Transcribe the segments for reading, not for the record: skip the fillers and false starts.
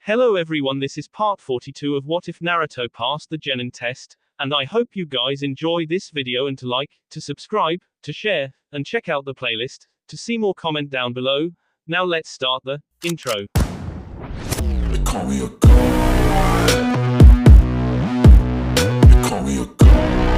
Hello everyone, this is part 42 of What If Naruto Passed the Genin test, and I hope you guys enjoy this video and to like, to subscribe, to share, and check out the playlist, to see more comment down below. Now let's start the intro. They call me a god. They call me a god.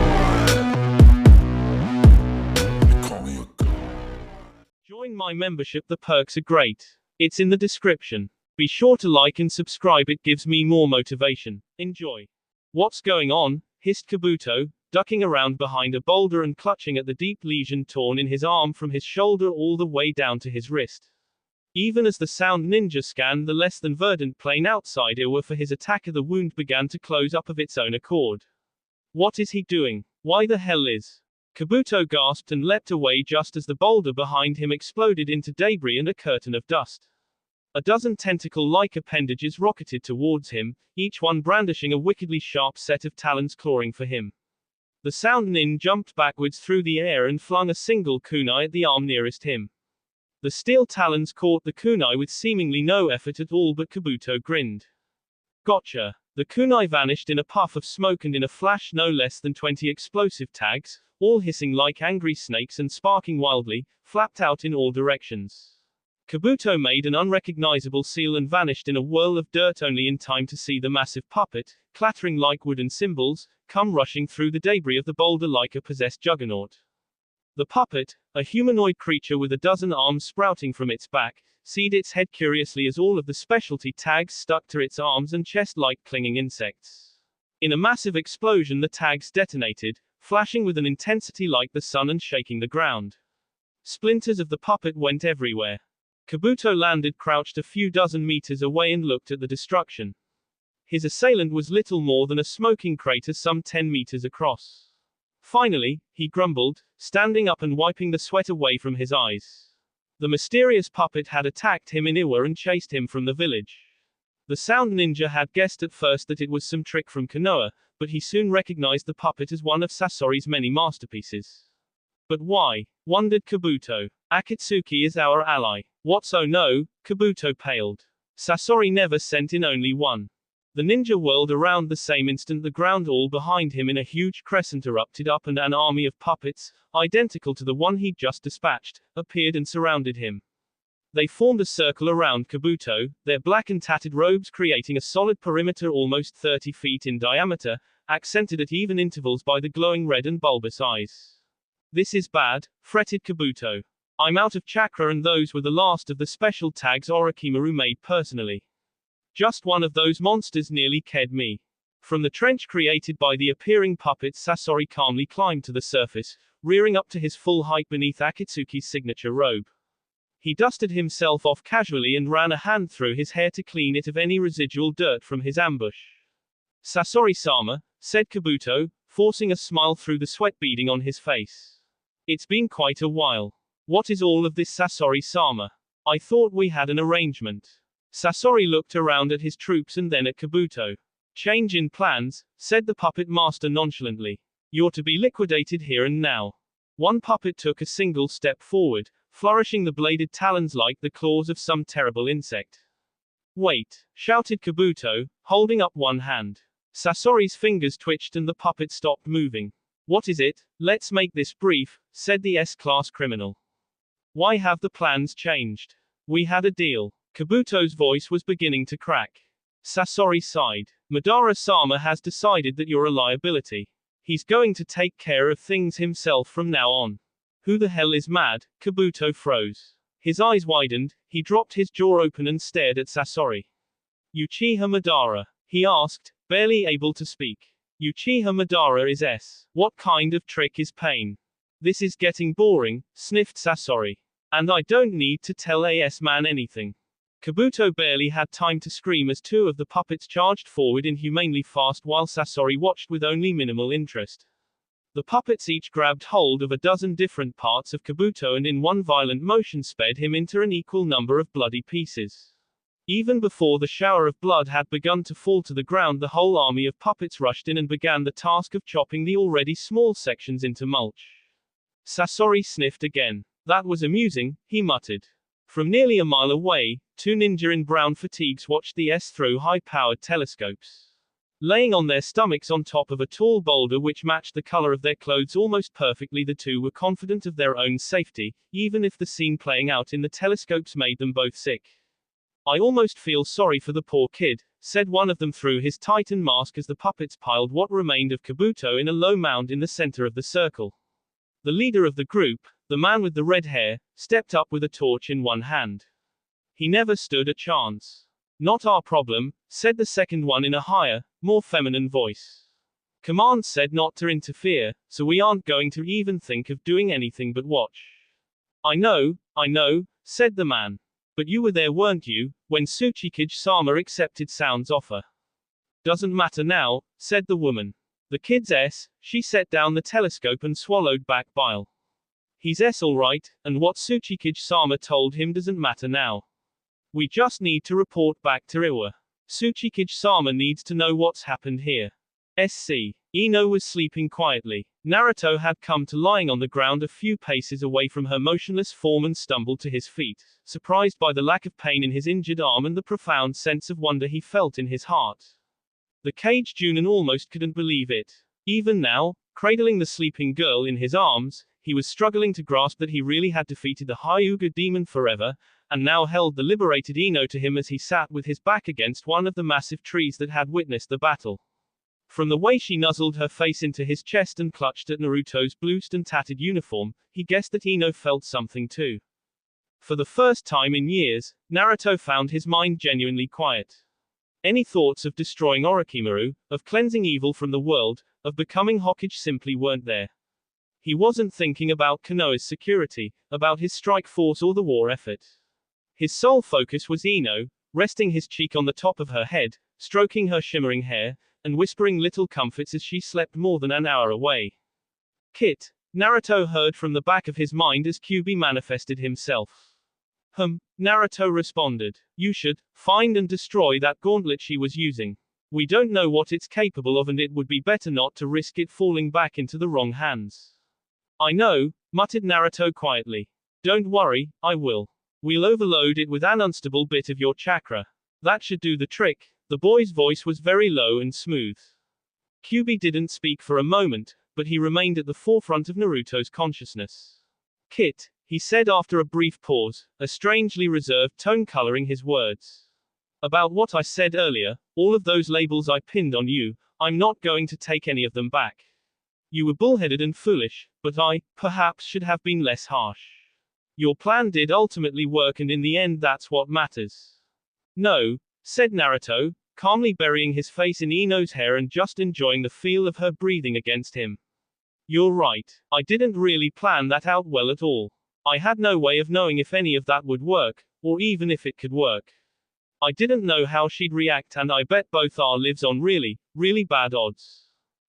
They call me a god. Join my membership, the perks are great. It's in the description. Be sure to like and subscribe, it gives me more motivation. Enjoy. What's going on? Hissed Kabuto, ducking around behind a boulder and clutching at the deep lesion torn in his arm from his shoulder all the way down to his wrist. Even as the sound ninja scanned the less than verdant plain outside Iwa for his attacker, the wound began to close up of its own accord. What is he doing? Why the hell is? Kabuto gasped and leapt away just as the boulder behind him exploded into debris and a curtain of dust. A dozen tentacle-like appendages rocketed towards him, each one brandishing a wickedly sharp set of talons clawing for him. The sound nin jumped backwards through the air and flung a single kunai at the arm nearest him. The steel talons caught the kunai with seemingly no effort at all, but Kabuto grinned. Gotcha. The kunai vanished in a puff of smoke, and in a flash no less than 20 explosive tags, all hissing like angry snakes and sparking wildly, flapped out in all directions. Kabuto made an unrecognizable seal and vanished in a whirl of dirt, only in time to see the massive puppet, clattering like wooden cymbals, come rushing through the debris of the boulder like a possessed juggernaut. The puppet, a humanoid creature with a dozen arms sprouting from its back, seed its head curiously as all of the specialty tags stuck to its arms and chest like clinging insects. In a massive explosion, the tags detonated, flashing with an intensity like the sun and shaking the ground. Splinters of the puppet went everywhere. Kabuto landed crouched a few dozen meters away and looked at the destruction. His assailant was little more than a smoking crater some 10 meters across. Finally, he grumbled, standing up and wiping the sweat away from his eyes. The mysterious puppet had attacked him in Iwa and chased him from the village. The sound ninja had guessed at first that it was some trick from Konoha, but he soon recognized the puppet as one of Sasori's many masterpieces. But why? Wondered Kabuto. Akatsuki is our ally. What's oh no? Kabuto paled. Sasori never sent in only one. The ninja whirled around the same instant. The ground all behind him in a huge crescent erupted up, and an army of puppets, identical to the one he'd just dispatched, appeared and surrounded him. They formed a circle around Kabuto, their black and tattered robes creating a solid perimeter almost 30 feet in diameter, accented at even intervals by the glowing red and bulbous eyes. This is bad, fretted Kabuto. I'm out of chakra, and those were the last of the special tags Orochimaru made personally. Just one of those monsters nearly killed me. From the trench created by the appearing puppets, Sasori calmly climbed to the surface, rearing up to his full height beneath Akatsuki's signature robe. He dusted himself off casually and ran a hand through his hair to clean it of any residual dirt from his ambush. Sasori-sama, said Kabuto, forcing a smile through the sweat beading on his face. It's been quite a while. What is all of this, Sasori-sama? I thought we had an arrangement. Sasori looked around at his troops and then at Kabuto. Change in plans, said the puppet master nonchalantly. You're to be liquidated here and now. One puppet took a single step forward, flourishing the bladed talons like the claws of some terrible insect. Wait, shouted Kabuto, holding up one hand. Sasori's fingers twitched and the puppet stopped moving. What is it? Let's make this brief, said the S-class criminal. Why have the plans changed? We had a deal. Kabuto's voice was beginning to crack. Sasori sighed. Madara-sama has decided that you're a liability. He's going to take care of things himself from now on. Who the hell is mad? Kabuto froze. His eyes widened, he dropped his jaw open and stared at Sasori. Uchiha Madara? He asked, barely able to speak. Uchiha Madara is S. What kind of trick is pain? This is getting boring, sniffed Sasori. And I don't need to tell AS-man anything. Kabuto barely had time to scream as two of the puppets charged forward inhumanely fast while Sasori watched with only minimal interest. The puppets each grabbed hold of a dozen different parts of Kabuto and in one violent motion sped him into an equal number of bloody pieces. Even before the shower of blood had begun to fall to the ground, the whole army of puppets rushed in and began the task of chopping the already small sections into mulch. Sasori sniffed again. That was amusing, he muttered. From nearly a mile away, two ninja in brown fatigues watched the S through high-powered telescopes. Laying on their stomachs on top of a tall boulder which matched the color of their clothes almost perfectly, the two were confident of their own safety, even if the scene playing out in the telescopes made them both sick. I almost feel sorry for the poor kid, said one of them through his titan mask as the puppets piled what remained of Kabuto in a low mound in the center of the circle. The leader of the group, the man with the red hair, stepped up with a torch in one hand. He never stood a chance. Not our problem, said the second one in a higher, more feminine voice. Command said not to interfere, so we aren't going to even think of doing anything but watch. I know, said the man. But you were there, weren't you, when Tsuchikage-sama accepted Sound's offer? Doesn't matter now, said the woman. The kid's S, she set down the telescope and swallowed back bile. He's S alright, and what Tsuchikage-sama told him doesn't matter now. We just need to report back to Iwa. Tsuchikage-sama needs to know what's happened here. SC. Ino was sleeping quietly. Naruto had come to lying on the ground a few paces away from her motionless form and stumbled to his feet, surprised by the lack of pain in his injured arm and the profound sense of wonder he felt in his heart. The caged Junin almost couldn't believe it. Even now, cradling the sleeping girl in his arms, he was struggling to grasp that he really had defeated the Hyuga demon forever, and now held the liberated Ino to him as he sat with his back against one of the massive trees that had witnessed the battle. From the way she nuzzled her face into his chest and clutched at Naruto's bruised and tattered uniform, he guessed that Ino felt something too. For the first time in years, Naruto found his mind genuinely quiet. Any thoughts of destroying Orochimaru, of cleansing evil from the world, of becoming Hokage simply weren't there. He wasn't thinking about Konoha's security, about his strike force or the war effort. His sole focus was Ino, resting his cheek on the top of her head, stroking her shimmering hair, and whispering little comforts as she slept more than an hour away. Kit, Naruto heard from the back of his mind as Kyuubi manifested himself. Naruto responded. You should find and destroy that gauntlet she was using. We don't know what it's capable of and it would be better not to risk it falling back into the wrong hands. I know, muttered Naruto quietly. Don't worry, I will. We'll overload it with an unstable bit of your chakra. That should do the trick. The boy's voice was very low and smooth. Kyuubi didn't speak for a moment, but he remained at the forefront of Naruto's consciousness. Kit, he said after a brief pause, a strangely reserved tone coloring his words. About what I said earlier, all of those labels I pinned on you, I'm not going to take any of them back. You were bullheaded and foolish, but I, perhaps, should have been less harsh. Your plan did ultimately work and in the end that's what matters. No, said Naruto, calmly burying his face in Ino's hair and just enjoying the feel of her breathing against him. You're right, I didn't really plan that out well at all. I had no way of knowing if any of that would work, or even if it could work. I didn't know how she'd react and I bet both our lives on really, really bad odds.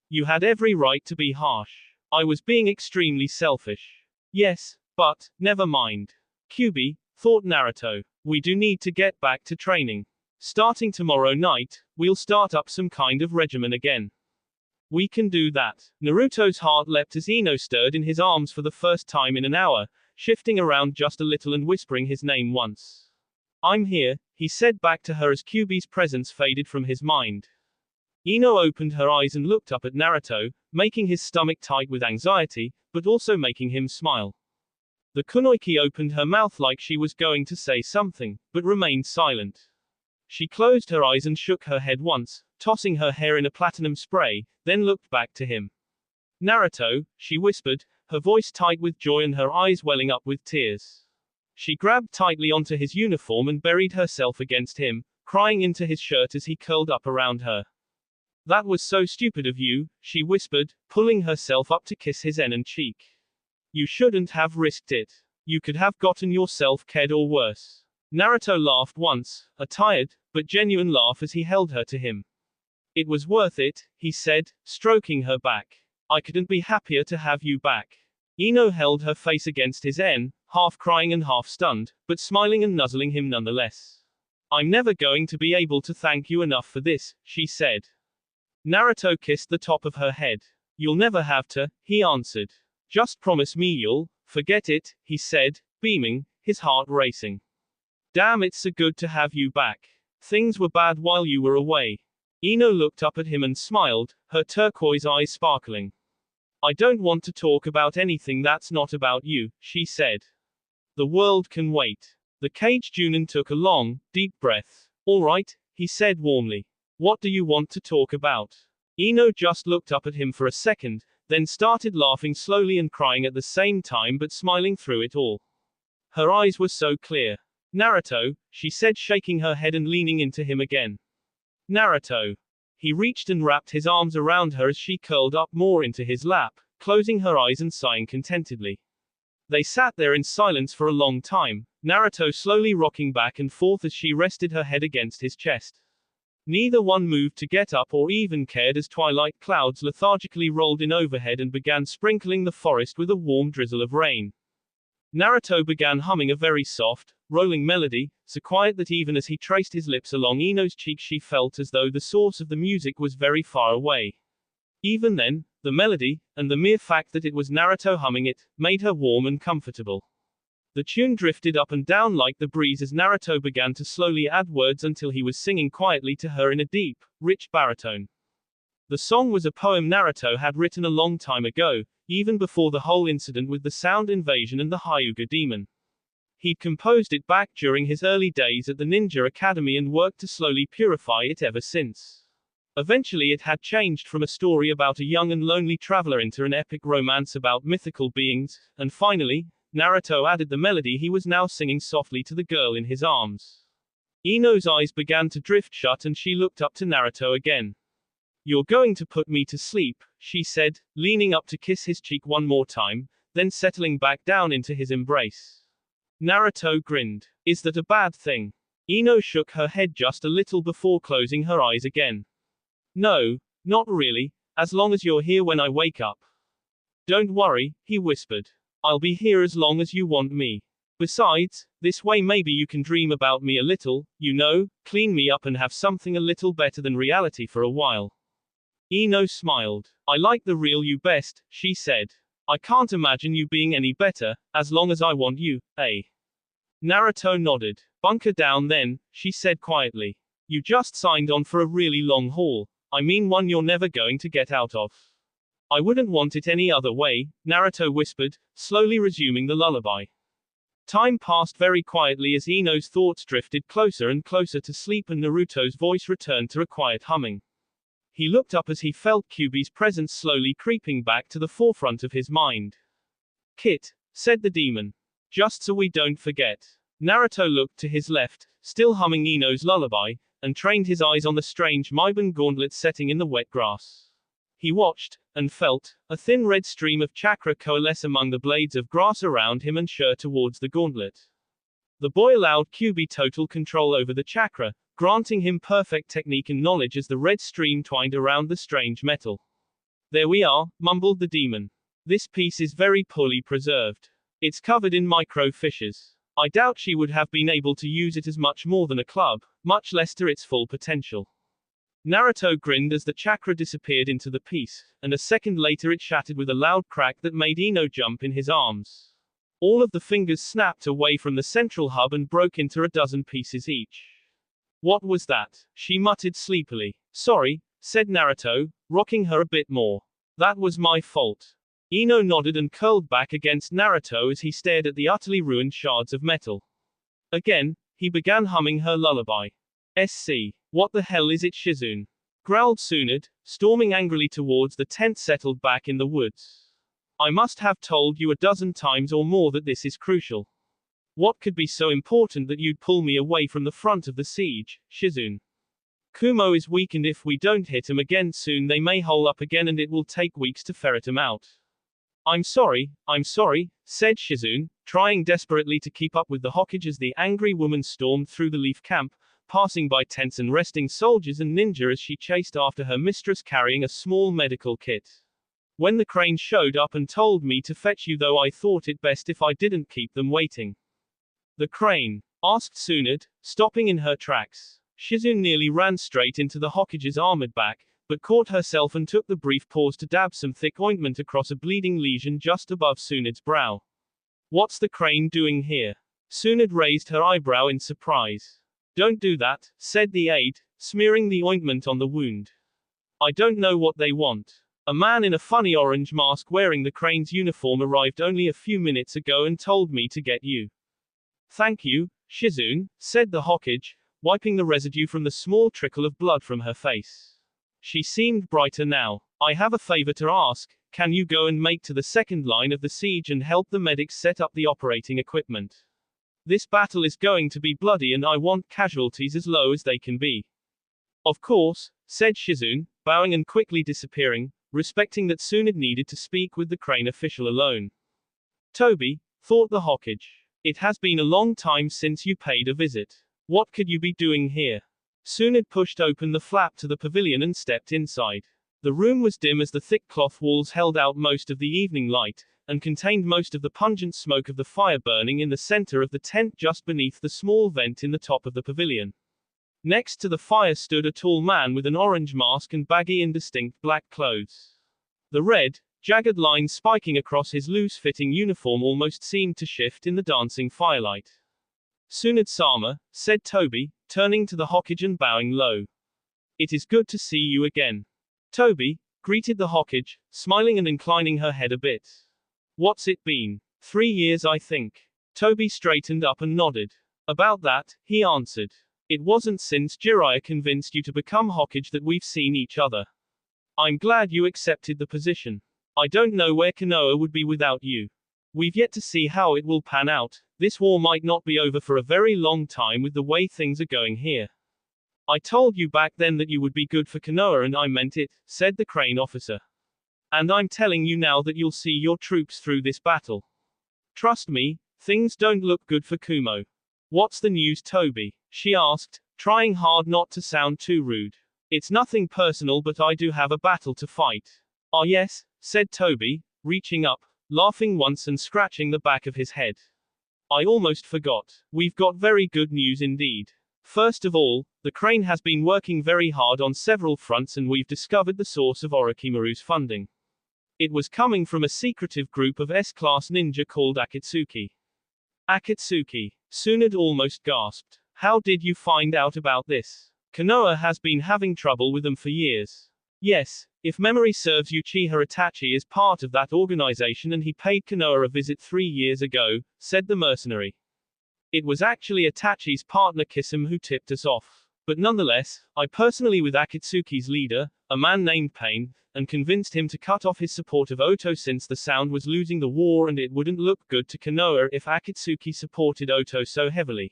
You had every right to be harsh. I was being extremely selfish. Yes, but, never mind. Kyuubi, thought Naruto. We do need to get back to training. Starting tomorrow night, we'll start up some kind of regimen again. We can do that. Naruto's heart leapt as Ino stirred in his arms for the first time in an hour, shifting around just a little and whispering his name once. I'm here, he said back to her as Kyuubi's presence faded from his mind. Ino opened her eyes and looked up at Naruto, making his stomach tight with anxiety, but also making him smile. The kunoichi opened her mouth like she was going to say something, but remained silent. She closed her eyes and shook her head once, tossing her hair in a platinum spray, then looked back to him. Naruto, she whispered, her voice tight with joy and her eyes welling up with tears. She grabbed tightly onto his uniform and buried herself against him, crying into his shirt as he curled up around her. That was so stupid of you, she whispered, pulling herself up to kiss his en cheek. You shouldn't have risked it. You could have gotten yourself killed or worse. Naruto laughed once, a tired, but genuine laugh as he held her to him. It was worth it, he said, stroking her back. I couldn't be happier to have you back. Ino held her face against his en, half crying and half stunned, but smiling and nuzzling him nonetheless. I'm never going to be able to thank you enough for this, she said. Naruto kissed the top of her head. You'll never have to, he answered. Just promise me you'll forget it, he said, beaming, his heart racing. Damn, it's so good to have you back. Things were bad while you were away. Ino looked up at him and smiled, her turquoise eyes sparkling. I don't want to talk about anything that's not about you, she said. The world can wait. The caged Genin took a long, deep breath. All right, he said warmly. What do you want to talk about? Ino just looked up at him for a second, then started laughing slowly and crying at the same time but smiling through it all. Her eyes were so clear. Naruto, she said, shaking her head and leaning into him again. Naruto. He reached and wrapped his arms around her as she curled up more into his lap, closing her eyes and sighing contentedly. They sat there in silence for a long time, Naruto slowly rocking back and forth as she rested her head against his chest. Neither one moved to get up or even cared as twilight clouds lethargically rolled in overhead and began sprinkling the forest with a warm drizzle of rain. Naruto began humming a very soft, rolling melody, so quiet that even as he traced his lips along Ino's cheek she felt as though the source of the music was very far away. Even then, the melody, and the mere fact that it was Naruto humming it, made her warm and comfortable. The tune drifted up and down like the breeze as Naruto began to slowly add words until he was singing quietly to her in a deep, rich baritone. The song was a poem Naruto had written a long time ago, even before the whole incident with the sound invasion and the Hyuga demon. He'd composed it back during his early days at the Ninja Academy and worked to slowly purify it ever since. Eventually it had changed from a story about a young and lonely traveler into an epic romance about mythical beings, and finally, Naruto added the melody he was now singing softly to the girl in his arms. Ino's eyes began to drift shut and she looked up to Naruto again. You're going to put me to sleep, she said, leaning up to kiss his cheek one more time, then settling back down into his embrace. Naruto grinned. Is that a bad thing? Ino shook her head just a little before closing her eyes again. No, not really, as long as you're here when I wake up. Don't worry, he whispered. I'll be here as long as you want me. Besides, this way maybe you can dream about me a little, you know, clean me up and have something a little better than reality for a while. Ino smiled. I like the real you best, she said. I can't imagine you being any better, as long as I want you, eh? Naruto nodded. Bunker down then, she said quietly. You just signed on for a really long haul, I mean one you're never going to get out of. I wouldn't want it any other way, Naruto whispered, slowly resuming the lullaby. Time passed very quietly as Ino's thoughts drifted closer and closer to sleep and Naruto's voice returned to a quiet humming. He looked up as he felt Kyuubi's presence slowly creeping back to the forefront of his mind. Kit, said the demon. Just so we don't forget. Naruto looked to his left, still humming Ino's lullaby, and trained his eyes on the strange Maiban gauntlet setting in the wet grass. He watched, and felt, a thin red stream of chakra coalesce among the blades of grass around him and shear towards the gauntlet. The boy allowed Kyuubi total control over the chakra, granting him perfect technique and knowledge as the red stream twined around the strange metal. There we are, mumbled the demon. This piece is very poorly preserved. It's covered in micro fissures. I doubt she would have been able to use it as much more than a club, much less to its full potential. Naruto grinned as the chakra disappeared into the piece, and a second later it shattered with a loud crack that made Ino jump in his arms. All of the fingers snapped away from the central hub and broke into a dozen pieces each. What was that? She muttered sleepily. Sorry, said Naruto, rocking her a bit more. That was my fault. Ino nodded and curled back against Naruto as he stared at the utterly ruined shards of metal. Again, he began humming her lullaby. SC. What the hell is it, Shizune? Growled Tsunade, storming angrily towards the tent settled back in the woods. I must have told you a dozen times or more that this is crucial. What could be so important that you'd pull me away from the front of the siege, Shizune? Kumo is weak and if we don't hit him again soon they may hole up again and it will take weeks to ferret him out. I'm sorry, said Shizune, trying desperately to keep up with the Hokage as the angry woman stormed through the Leaf Camp, passing by tents and resting soldiers and ninja as she chased after her mistress carrying a small medical kit. When the crane showed up and told me to fetch you though I thought it best if I didn't keep them waiting. The crane? Asked Tsunade, stopping in her tracks. Shizune nearly ran straight into the Hokage's armored back, but caught herself and took the brief pause to dab some thick ointment across a bleeding lesion just above Tsunade's brow. What's the crane doing here? Sunad raised her eyebrow in surprise. Don't do that, said the aide, smearing the ointment on the wound. I don't know what they want. A man in a funny orange mask wearing the crane's uniform arrived only a few minutes ago and told me to get you. Thank you, Shizune, said the Hokage, wiping the residue from the small trickle of blood from her face. She seemed brighter now. I have a favor to ask, can you go and make to the second line of the siege and help the medics set up the operating equipment? This battle is going to be bloody and I want casualties as low as they can be. Of course, said Shizune, bowing and quickly disappearing, respecting that Sunad needed to speak with the crane official alone. Toby, thought the Hokage. It has been a long time since you paid a visit. What could you be doing here? Sunad pushed open the flap to the pavilion and stepped inside. The room was dim as the thick cloth walls held out most of the evening light, and contained most of the pungent smoke of the fire burning in the center of the tent just beneath the small vent in the top of the pavilion. Next to the fire stood a tall man with an orange mask and baggy indistinct black clothes. The red, jagged lines spiking across his loose-fitting uniform almost seemed to shift in the dancing firelight. Sunad-sama, said Toby, turning to the Hokage and bowing low. It is good to see you again. Toby, greeted the Hokage, smiling and inclining her head a bit. What's it been? 3 years I think. Toby straightened up and nodded. About that, he answered. It wasn't since Jiraiya convinced you to become Hokage that we've seen each other. I'm glad you accepted the position. I don't know where Konoha would be without you. We've yet to see how it will pan out. This war might not be over for a very long time with the way things are going here. I told you back then that you would be good for Konoha and I meant it, said the crane officer. And I'm telling you now that you'll see your troops through this battle. Trust me, things don't look good for Kumo. What's the news, Toby? She asked, trying hard not to sound too rude. It's nothing personal but I do have a battle to fight. Ah yes, said Toby, reaching up, laughing once and scratching the back of his head. I almost forgot. We've got very good news indeed. First of all, the crane has been working very hard on several fronts and we've discovered the source of Orochimaru's funding. It was coming from a secretive group of S-class ninja called Akatsuki. Akatsuki. Sunad almost gasped. How did you find out about this? Konoha has been having trouble with them for years. Yes, if memory serves you, Uchiha Itachi is part of that organization and he paid Konoha a visit 3 years ago, said the mercenary. It was actually Itachi's partner Kisame who tipped us off. But nonetheless, I personally with Akatsuki's leader, a man named Pain, and convinced him to cut off his support of Oto since the Sound was losing the war and it wouldn't look good to Konoha if Akatsuki supported Oto so heavily.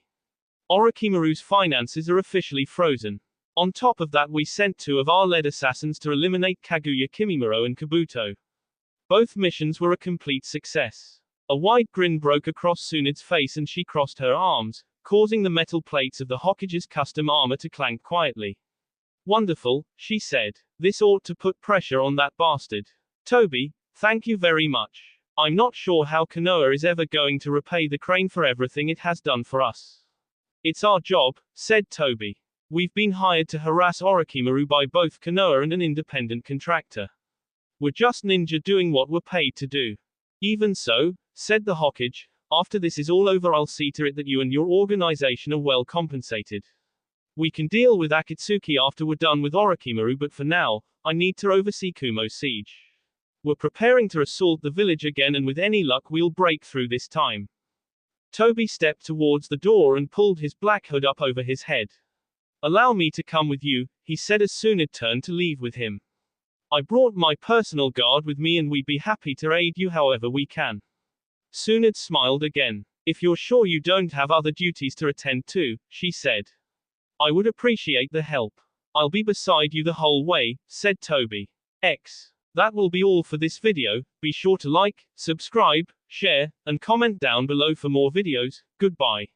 Orochimaru's finances are officially frozen. On top of that, we sent 2 of our lead assassins to eliminate Kaguya Kimimaro and Kabuto. Both missions were a complete success. A wide grin broke across Sunad's face and she crossed her arms, causing the metal plates of the Hokage's custom armor to clank quietly. Wonderful, she said. This ought to put pressure on that bastard. Toby, thank you very much. I'm not sure how Konoha is ever going to repay the crane for everything it has done for us. It's our job, said Toby. We've been hired to harass Orochimaru by both Konoha and an independent contractor. We're just ninja doing what we're paid to do. Even so, said the Hokage, after this is all over I'll see to it that you and your organization are well compensated. We can deal with Akatsuki after we're done with Orochimaru, but for now, I need to oversee Kumo's siege. We're preparing to assault the village again and with any luck we'll break through this time. Toby stepped towards the door and pulled his black hood up over his head. Allow me to come with you, he said as Sunad turned to leave with him. I brought my personal guard with me and we'd be happy to aid you however we can. Sunad smiled again. If you're sure you don't have other duties to attend to, she said. I would appreciate the help. I'll be beside you the whole way, said Toby. That will be all for this video. Be sure to like, subscribe, share, and comment down below for more videos. Goodbye.